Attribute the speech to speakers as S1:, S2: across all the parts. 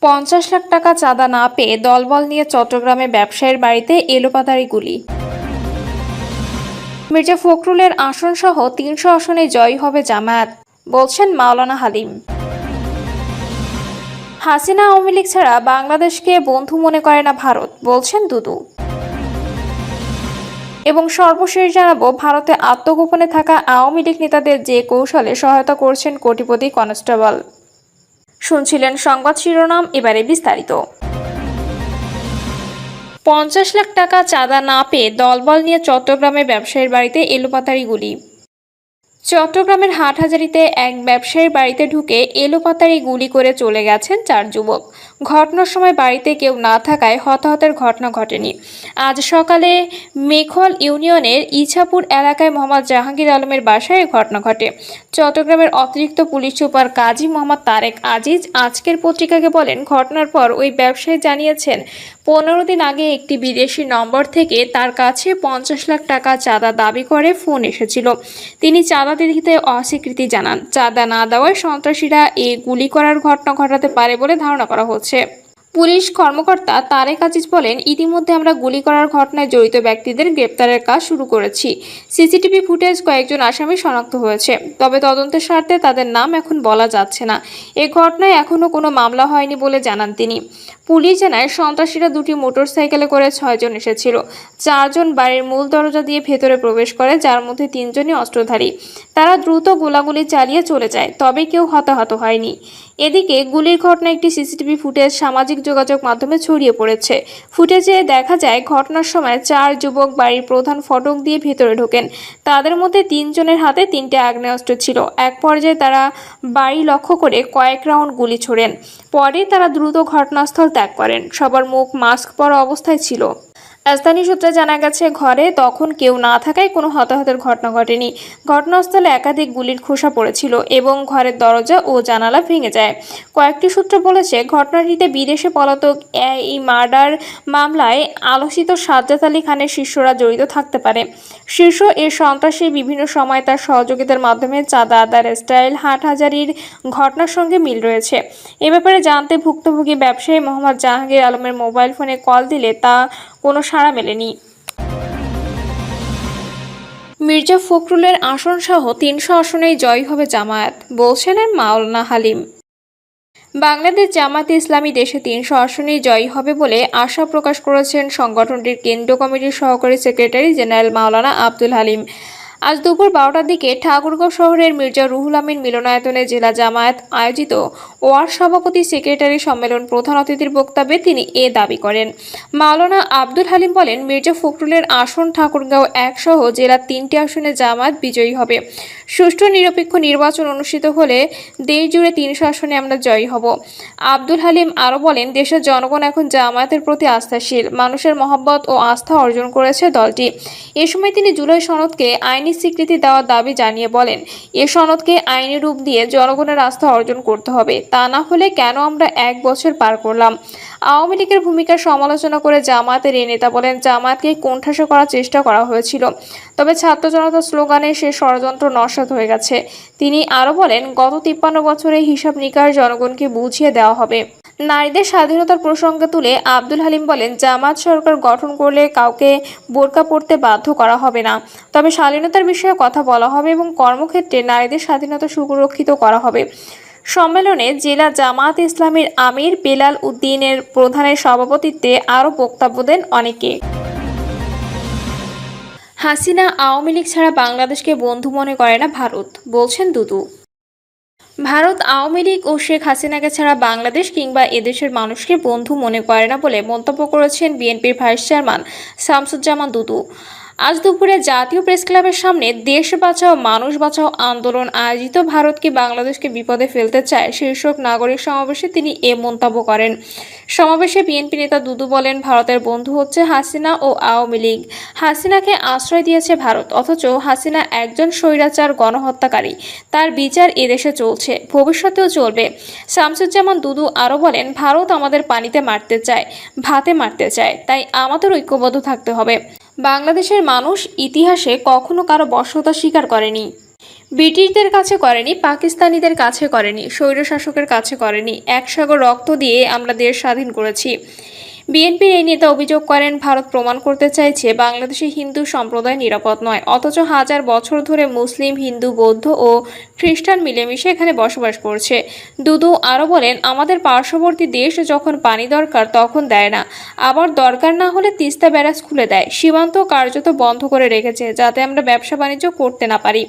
S1: 50 লাখ টাকা চাঁদা না পেয়ে দলবল নিয়ে চট্টগ্রামে ব্যবসায়ীর বাড়িতে এলোপাতাড়ি গুলি। মির্জা ফখরুলের আসনসহ 300 আসনে জয়ী হবে জামায়াত, বলছেন মাওলানা হালিম। হাসিনা আওয়ামী লীগ ছাড়া বাংলাদেশকে বন্ধু মনে করে না ভারত, বলছেন দুদু। এবং সর্বশেষ জানাবো, ভারতে আত্মগোপনে থাকা আওয়ামী লীগ নেতাদের যে কৌশলে সহায়তা করছেন কোটিপতি কনস্টেবল। শুনছিলেন সংবাদ শিরোনাম, এবারে বিস্তারিত। 50 লাখ টাকা চাঁদা না পেয়ে দলবল নিয়ে চট্টগ্রামে ব্যবসায়ীর বাড়িতে এলোপাতাড়ি গুলি। চট্টগ্রামের হাটহাজারীতে এক ব্যবসায়ীর বাড়িতে ঢুকে এলোপাতাড়ি গুলি করে চলে গেছেন 4 যুবক। ঘটনার সময় বাড়িতে কেউ না থাকায় হতাহতের ঘটনা ঘটেনি। আজ সকালে মেখল ইউনিয়নের ইছাপুর এলাকায় মোহাম্মদ জাহাঙ্গীর আলমের বাসায় ঘটনা ঘটে। চট্টগ্রামের অতিরিক্ত পুলিশ সুপার কাজী মোহাম্মদ তারেক আজিজ আজকের পত্রিকাকে বলেন, ঘটনার পর ওই ব্যবসায়ী জানিয়েছেন 15 দিন আগে একটি বিদেশি নম্বর থেকে তার কাছে 50 লাখ টাকা চাঁদা দাবি করে ফোন এসেছিল। তিনি চাঁদা দিতে অস্বীকৃতি জানান। চাঁদা না দেওয়ায় সন্ত্রাসীরা এই গুলি করার ঘটনা ঘটাতে পারে বলে ধারণা করা হচ্ছে। পুলিশ কর্মকর্তা তারেক আজিজ বলেন, ইতিমধ্যে আমরা গুলি করার ঘটনায় জড়িত ব্যক্তিদের গ্রেপ্তারের কাজ শুরু করেছি। সিসিটিভি ফুটেজ কয়েকজন আসামি শনাক্ত হয়েছে, তবে তদন্তের স্বার্থে তাদের নাম এখন বলা যাচ্ছে না। এ ঘটনায় এখনও কোনো মামলা হয়নি বলে জানান তিনি। পুলিশ জানায়, সন্ত্রাসীরা 2টি মোটরসাইকেলে করে 6 জন এসেছিল। 4 জন বাড়ির মূল দরজা দিয়ে ভেতরে প্রবেশ করে, যার মধ্যে 3 জনই অস্ত্রধারী। তারা দ্রুত গোলাগুলি চালিয়ে চলে যায়, তবে কেউ হতাহত হয়নি। এদিকে গুলির ঘটনায় একটি সিসিটিভি ফুটেজ সামাজিক যোগাযোগ মাধ্যমে ছড়িয়ে পড়েছে। ফুটেজে দেখা যায়, ঘটনার সময় 4 যুবক বাড়ির প্রধান ফটক দিয়ে ভেতরে ঢোকেন। তাদের মধ্যে 3 জনের হাতে 3টে আগ্নেয়াস্ত্র ছিল। এক পর্যায়ে তারা বাড়ি লক্ষ্য করে কয়েক রাউন্ড গুলি ছোড়েন। পরে তারা দ্রুত ঘটনাস্থল ত্যাগ করেন। সবার মুখ মাস্ক পরা অবস্থায় ছিল। স্থানীয় সূত্রে জানা গেছে, ঘরে তখন কেউ না থাকায় কোনো হতাহতের ঘটনা ঘটেনি। ঘটনাস্থলে একাধিক গুলির খোসা পড়েছিল এবং ঘরের দরজা ও জানালা ভেঙে যায়। কয়েকটি সূত্র বলেছে, ঘটনাটিতে বিদেশে পলাতক এই মার্ডার মামলায় আলোচিত সাজ্জাদ আলী খানের শিষ্যরা জড়িত থাকতে পারে। শীর্ষ এ সন্ত্রাসী বিভিন্ন সময় তার সহযোগিতার মাধ্যমে চাঁদা আদায়ের স্টাইল হাটহাজারীর ঘটনার সঙ্গে মিল রয়েছে। এ ব্যাপারে জানতে ভুক্তভোগী ব্যবসায়ী মোহাম্মদ জাহাঙ্গীর আলমের মোবাইল ফোনে কল দিলে তা কোনো সাড়া মেলেনি। মির্জা ফখরুলের আসনসহ 300 আসনেই জয়ী হবে জামায়াত, বলছেন মাওলানা হালিম। বাংলাদেশ জামায়াতে ইসলামী দেশে 300 আসনেই জয়ী হবে বলে আশা প্রকাশ করেছেন সংগঠনটির কেন্দ্রীয় কমিটির সহকারী সেক্রেটারি জেনারেল মাওলানা আব্দুল হালিম। আজ দুপুর 12টার দিকে ঠাকুরগাঁও শহরের মির্জা রুহুল আমিন মিলনায়তনে জেলা জামায়াত আয়োজিত ওয়ার্ড সভাপতি সেক্রেটারি সম্মেলন প্রধান অতিথির বক্তব্যে তিনি এ দাবি করেন। মাওলানা আব্দুল হালিম বলেন, মির্জা ফখরুলের আসন ঠাকুরগাঁও 1 সহ জেলার 3টি আসনে জামায়াত বিজয়ী হবে। সুষ্ঠু নিরপেক্ষ নির্বাচন অনুষ্ঠিত হলে দেশ জুড়ে 300 আসনে আমরা জয়ী হব। আব্দুল হালিম আরও বলেন, দেশের জনগণ এখন জামায়াতের প্রতি আস্থাশীল। মানুষের মহব্বত ও আস্থা অর্জন করেছে দলটি। এ সময় তিনি জুলাই সনদকে আইনি স্বীকৃতি দেওয়ার দাবি জানিয়ে বলেন, এ সনদকে আইনি রূপ দিয়ে জনগণের আস্থা অর্জন করতে হবে। তা না হলে কেন আমরা 1 বছর পার করলাম। আওয়ামী লীগের ভূমিকার সমালোচনা করে জামায়াতের এই নেতা বলেন, জামায়াতকে কোণঠাসা করার চেষ্টা করা হয়েছিল, তবে ছাত্র জনতার স্লোগানে সে ষড়যন্ত্র নস্যাৎ হয়ে গেছে। তিনি আরও বলেন, গত 53 বছরে হিসাব নিকাশ জনগণকে বুঝিয়ে দেওয়া হবে। নারীদের স্বাধীনতার প্রসঙ্গে তুলে আব্দুল হালিম বলেন, জামায়াত সরকার গঠন করলে কাউকে বোরকা পরতে বাধ্য করা হবে না, তবে শালীনতার বিষয়ে কথা বলা হবে এবং কর্মক্ষেত্রে নারীদের স্বাধীনতা সুরক্ষিত করা হবে। সম্মেলনে জেলা জামায়াত ইসলামীর আমির বেলাল উদ্দিনের প্রধানের সভাপতিত্বে আরও বক্তব্য দেন অনেকে। হাসিনা আওয়ামী লীগ ছাড়া বাংলাদেশকে বন্ধু মনে করে না ভারত, বলছেন দুদু। ভারত আওয়ামী লীগ ও শেখ হাসিনাকে ছাড়া বাংলাদেশ কিংবা এদেশের মানুষকে বন্ধু মনে করে না বলে মন্তব্য করেছেন বিএনপির ভাইস চেয়ারম্যান শামসুজ্জামান দুদু। আজ দুপুরে জাতীয় প্রেস ক্লাবের সামনে দেশ বাঁচাও মানুষ বাঁচাও আন্দোলন আয়োজিত ভারতকে বাংলাদেশকে বিপদে ফেলতে চায় শীর্ষক নাগরিক সমাবেশে তিনি এ মন্তব্য করেন। সমাবেশে বিএনপি নেতা দুদু বলেন, ভারতের বন্ধু হচ্ছে হাসিনা ও আওয়ামী লীগ। হাসিনাকে আশ্রয় দিয়েছে ভারত, অথচ হাসিনা একজন স্বৈরাচার গণহত্যাকারী। তার বিচার এদেশে চলছে, ভবিষ্যতেও চলবে। শামসুজ্জামান দুদু আরও বলেন, ভারত আমাদের পানিতে মারতে চায়, ভাতে মারতে চায়, তাই আমাদের ঐক্যবদ্ধ থাকতে হবে। বাংলাদেশের মানুষ ইতিহাসে কখনো কারো বশ্যতা স্বীকার করেনি। ব্রিটিশদের কাছে করেনি, পাকিস্তানিদের কাছে করেনি, স্বৈরশাসকের কাছে করেনি। এক সাগর রক্ত দিয়ে আমরা দেশ স্বাধীন করেছি। বিএনপির এই নেতা অভিযোগ করেন, ভারত প্রমাণ করতে চাইছে বাংলাদেশে হিন্দু সম্প্রদায় নিরাপদ নয়, অথচ হাজার বছর ধরে মুসলিম, হিন্দু, বৌদ্ধ ও খ্রিস্টান মিলেমিশে এখানে বসবাস করছে। দুদু আরও বলেন, আমাদের পার্শ্ববর্তী দেশ যখন পানি দরকার তখন দেয় না, আবার দরকার না হলে তিস্তা ব্যারাজ খুলে দেয়। সীমান্ত কার্যত বন্ধ করে রেখেছে যাতে আমরা ব্যবসা বাণিজ্য করতে না পারি।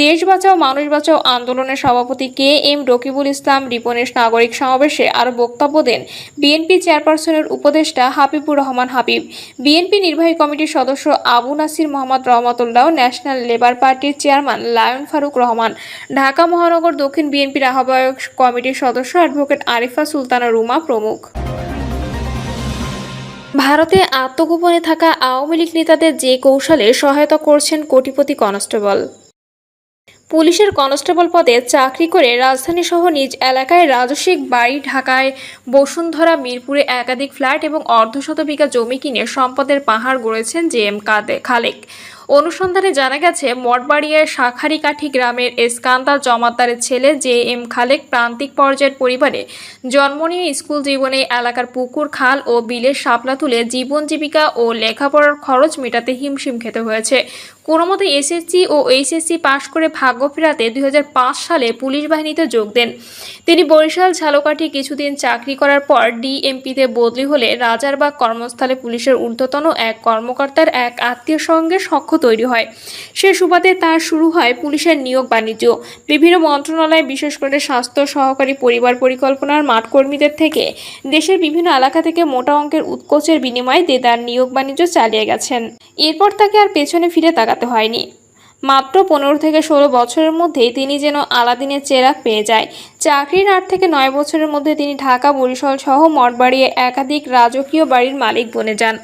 S1: দেশ বাঁচাও মানুষ বাঁচাও আন্দোলনের সভাপতি KM রকিবুল ইসলাম রিপনের নাগরিক সমাবেশে আরও বক্তব্য দেন বিএনপি চেয়ারপারসনের উপদেষ্টা হাবিবুর রহমান হাবিব, বিএনপি নির্বাহী কমিটির সদস্য আবু নাসির মোহাম্মদ রহমতুল্লাহ, ন্যাশনাল লেবার পার্টির চেয়ারম্যান লায়ন ফারুক রহমান, ঢাকা মহানগর দক্ষিণ বিএনপির আহ্বায়ক কমিটির সদস্য অ্যাডভোকেট আরিফা সুলতানা রুমা প্রমুখ। ভারতে আত্মগোপনে থাকা আওয়ামী লীগ নেতাদের যে কৌশলে সহায়তা করছেন কোটিপতি কনস্টেবল। পুলিশের কনস্টেবল পদে চাকরি করে রাজধানী সহ নিজ এলাকায় রাজস্বিক বাড়ি, ঢাকায় বসুন্ধরা, মিরপুরে একাধিক ফ্ল্যাট এবং অর্ধশত বিঘা জমি কিনে সম্পদের পাহাড় গড়েছেন JM খালেক। অনুসন্ধানে জানা গেছে, মঠবাড়িয়ার শাখারিকাঠি গ্রামের এসকান্দার জমাদ্দারের ছেলে JM খালেক প্রান্তিক পর্যায়ের পরিবারে জন্ম নিয়ে স্কুল জীবনে এলাকার পুকুর, খাল ও বিলের শাপলা তুলে জীবন জীবিকা ও লেখাপড়ার খরচ মেটাতে হিমশিম খেতে হয়েছে। কোনোমতে SSC ও HSC পাশ করে ভাগ্য ফেরাতে 2005 সালে পুলিশ বাহিনীতে যোগ দেন। তিনি বরিশাল ঝালকাঠি কিছুদিন চাকরি করার পর DMPতে বদলি হলে রাজারবাগ কর্মস্থলে পুলিশের ঊর্ধ্বতন এক কর্মকর্তার এক আত্মীয়র সঙ্গে সখ্য তৈরি হয়। সে সুবাদে তার শুরু হয় পুলিশের নিয়োগ বাণিজ্য। বিভিন্ন মন্ত্রণালয়, বিশেষ করে স্বাস্থ্য, সহকারী পরিবার পরিকল্পনার মাঠকর্মীদের থেকে দেশের বিভিন্ন এলাকা থেকে মোটা অঙ্কের উৎকোচের বিনিময়ে দেদার নিয়োগ বাণিজ্য চালিয়ে গেছেন। এরপর তাকে আর পেছনে ফিরে তাকাতে হয়নি। মাত্র 15 থেকে 16 বছরের মধ্যেই তিনি যেন আলাদিনের চেরাগ পেয়ে যায়। চাকরির 8 থেকে 9 বছরের মধ্যে তিনি ঢাকা, বরিশাল সহ মঠবাড়িয়ে একাধিক রাজকীয় বাড়ির মালিক বনে যান।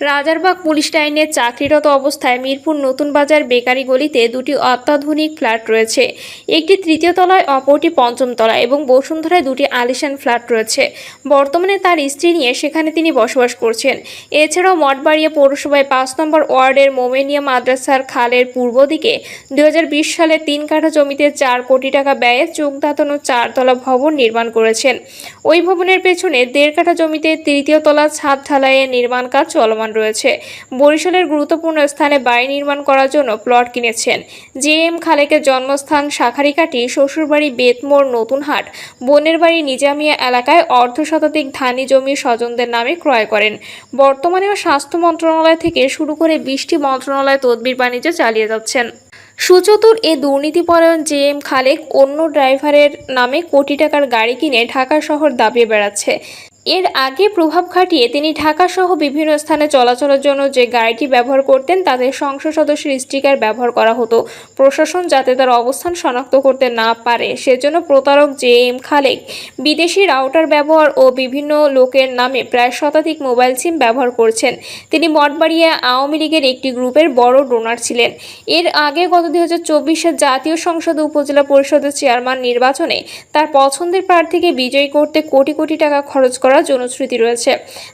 S1: রাজারবাগ পুলিশ লাইনে চাকরিরত অবস্থায় মিরপুর নতুন বাজার বেকারি গলিতে দুটি অত্যাধুনিক ফ্ল্যাট রয়েছে, একটি 3য় তলায়, অপরটি 5ম তলায় এবং বসুন্ধরায় দুটি আলিশান ফ্ল্যাট রয়েছে। বর্তমানে তার স্ত্রী নিয়ে সেখানে তিনি বসবাস করছেন। এছাড়াও মঠবাড়িয়া পৌরসভায় 5 নম্বর ওয়ার্ডের মোমেনিয়া মাদ্রাসার খালের পূর্ব দিকে 2020 সালে 3 কাঠা জমিতে 4 কোটি টাকা ব্যয়ে চোখধাঁধানো 4তলা ভবন নির্মাণ করেছেন। ওই ভবনের পেছনে 1.5 কাঠা জমিতে 3য় তলা ছাদ ঢালাইয়ের নির্মাণ কাজ চলমান রয়েছে। বরিশালের গুরুত্বপূর্ণ স্থানে বাড়ি নির্মাণ করার জন্য প্লট কিনেছেন। JM খালেকের জন্মস্থান শাখারিকাঠি, শ্বশুরবাড়ি বেতমোড় নতুনহাট, বোনের বাড়ি নিজামিয়া এলাকায় অর্ধশতাধিক ধানি জমি স্বজনদের নামে ক্রয় করেন। বর্তমানেও স্বাস্থ্য মন্ত্রণালয় থেকে শুরু করে 20টি মন্ত্রণালয় তদবির বাণিজ্য চালিয়ে যাচ্ছেন। সুচতুর এ দুর্নীতিপরায়ণ JM খালেক অন্য ড্রাইভারের নামে কোটি টাকার গাড়ি কিনে ঢাকা শহর দাপিয়ে বেড়াচ্ছে। এর আগে প্রভাব খাটিয়ে তিনি ঢাকা সহ বিভিন্ন স্থানে চলাচলের জন্য যে গাড়িটি ব্যবহার করতেন তাতে সংসদ সদস্যের স্টিকার ব্যবহার করা হতো। প্রশাসন যাতে তার অবস্থান শনাক্ত করতে না পারে সেজন্য প্রতারক JM খালেক বিদেশি রাউটার ব্যবহার ও বিভিন্ন লোকের নামে প্রায় শতাধিক মোবাইল সিম ব্যবহার করছেন। তিনি মঠবাড়িয়া আওয়ামী লীগের একটি গ্রুপের বড় ডোনার ছিলেন। এর আগে গত 2024 জাতীয় সংসদ উপজেলা পরিষদের চেয়ারম্যান নির্বাচনে তার পছন্দের প্রার্থীকে বিজয়ী করতে কোটি কোটি টাকা খরচ করার জনশ্রুতি রয়েছে।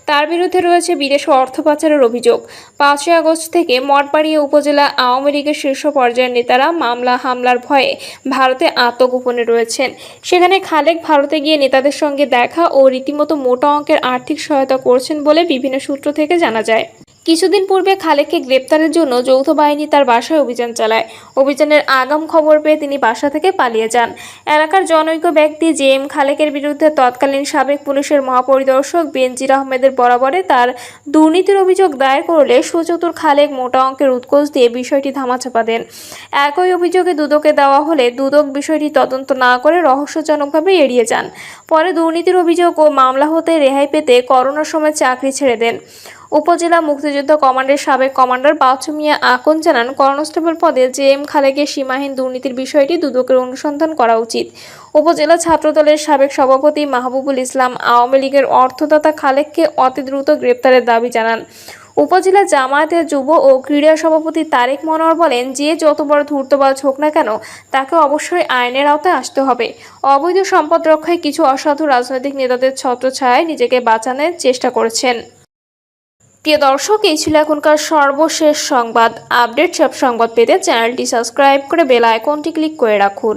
S1: তার বিরুদ্ধে রয়েছে বিদেশে অর্থ পাচারের অভিযোগ। 5 আগস্ট থেকে মঠবাড়িয়া উপজেলা আওয়ামী লীগের শীর্ষ পর্যায়ের নেতারা হামলার ভয়ে ভারতে আত্মগোপনে রয়েছেন। সেখানে খালেক ভারতে গিয়ে নেতাদের সঙ্গে দেখা ও রীতিমতো মোটা অঙ্কের আর্থিক সহায়তা করছেন বলে বিভিন্ন সূত্র থেকে জানা যায়। কিছুদিন পূর্বে খালেককে গ্রেপ্তারের জন্য যৌথ বাহিনী তার বাসায় অভিযান চালায়। অভিযানের আগাম খবর পেয়ে তিনি বাসা থেকে পালিয়ে যান। এলাকার জনৈক ব্যক্তি JM খালেকের বিরুদ্ধে তৎকালীন সাবেক পুলিশের মহাপরিদর্শক বেনজির আহমেদের বরাবরে তার দুর্নীতির অভিযোগ দায়ের করলে সুচতুর খালেক মোটা অঙ্কের উৎকোচ দিয়ে বিষয়টি ধামাচাপা দেন। একই অভিযোগে দুদকে দেওয়া হলে দুদক বিষয়টি তদন্ত না করে রহস্যজনকভাবে এড়িয়ে যান। পরে দুর্নীতির অভিযোগ ও মামলা হতে রেহাই পেতে করোনার সময় চাকরি ছেড়ে দেন। উপজেলা মুক্তিযুদ্ধ কমান্ডের সাবেক কমান্ডার বাচ্চু মিয়া আকন জানান, কনস্টেবল পদে JM খালেকের সীমাহীন দুর্নীতির বিষয়টি দুদকের অনুসন্ধান করা উচিত। উপজেলা ছাত্রদলের সাবেক সভাপতি মাহবুবুল ইসলাম আওয়ামী লীগের অর্থদাতা খালেককে অতি দ্রুত গ্রেপ্তারের দাবি জানান। উপজেলা জামায়াতের যুব ও ক্রীড়া সভাপতি তারেক মনোয়ার বলেন, যে যত বড় ধূর্তবাজ হোক না কেন তাকে অবশ্যই আইনের আওতায় আসতে হবে। অবৈধ সম্পদ রক্ষায় কিছু অসাধু রাজনৈতিক নেতাদের ছত্রছায়ায় নিজেকে বাঁচানোর চেষ্টা করছেন। প্রিয় দর্শক, এই ছিল এখনকার সর্বশেষ সংবাদ। আপডেট সব সংবাদ পেতে চ্যানেলটি সাবস্ক্রাইব করে বেল আইকনটি ক্লিক করে রাখুন।